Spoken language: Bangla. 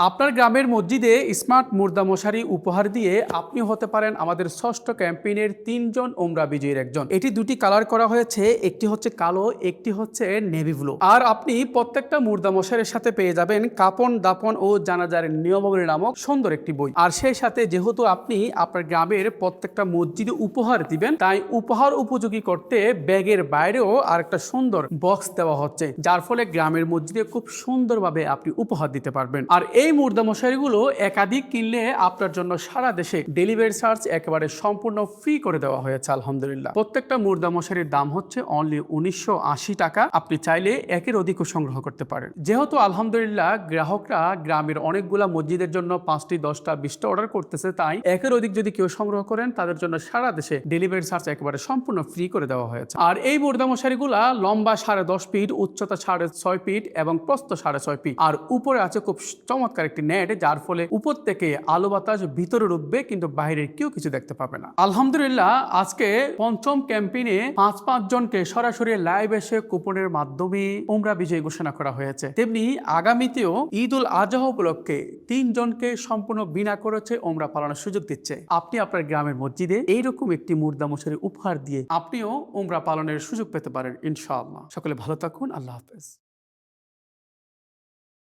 আপনার গ্রামের মসজিদে স্মার্ট মুর্দা মশারি উপহার দিয়ে আপনি হতে পারেন আমাদের ষষ্ঠ ক্যাম্পেইনের ৩ জন ওমরা বিজয়ীর একজন। এটি দুটি কালার করা হয়েছে, একটি হচ্ছে কালো, একটি হচ্ছে নেভি ব্লু। আর আপনি প্রত্যেকটা মুর্দা মশারির সাথে পেয়ে যাবেন কাপন দাপন ও জানাজার নিয়মাবলী নামক সুন্দর একটি বই। আর সেই সাথে যেহেতু আপনি আপনার গ্রামের প্রত্যেকটা মসজিদে উপহার দিবেন, তাই উপহার উপযোগী করতে ব্যাগের বাইরেও আরেকটা সুন্দর বক্স দেওয়া হচ্ছে, যার ফলে গ্রামের মসজিদে খুব সুন্দরভাবে আপনি উপহার দিতে পারবেন। আর এই মুর্দা মশারিগুলো একাধিক কিনলে আপনার জন্য সারা দেশে ডেলিভারি চার্জ একেবারে সম্পূর্ণ ফ্রি করে দেওয়া হয়েছে আলহামদুলিল্লাহ। প্রত্যেকটা মুর্দা মশারির দাম হচ্ছে অনলি ১৯৮০ টাকা। আপনি চাইলে একের অধিকও সংগ্রহ করতে পারেন। যেহেতু আলহামদুলিল্লাহ গ্রাহকরা গ্রামের অনেকগুলা মসজিদের জন্য ৫টি 10টা 20টা অর্ডার করতেছে, তাই একের অধিক যদি কেউ সংগ্রহ করেন তাদের জন্য সারা দেশে ডেলিভারি চার্জ একেবারে সম্পূর্ণ ফ্রি করে দেওয়া হয়েছে। আর এই মুর্দা মশারিগুলা লম্বা 10.5 ফিট, উচ্চতা 6.5 ফিট এবং প্রস্থ 6.5 ফিট। আর উপরে আছে খুব চমৎকার একটি নেট, যার ফলে উপর থেকে আলো বাতাস ভিতরে ঢুকবে কিন্তু বাইরের কেউ কিছু দেখতে পাবে না। আলহামদুলিল্লাহ আজকে পঞ্চম ক্যাম্পেইনে ৫ জনকে সরাসরি লাইভ এসে কুপনের মাধ্যমে উমরা বিজয়ী ঘোষণা করা হয়েছে। তেমনি আগামীতেও ঈদ উল আজহা উপলক্ষে ৩ জনকে সম্পূর্ণ বিনা খরচে উমরা পালনের সুযোগ দিচ্ছে। আপনি আপনার গ্রামের মসজিদে এইরকম একটি মুর্দা মশারি উপহার দিয়ে আপনিও উমরা পালনের সুযোগ পেতে পারেন ইনশাআল্লাহ। সকলে ভালো থাকুন। আল্লাহ হাফেজ।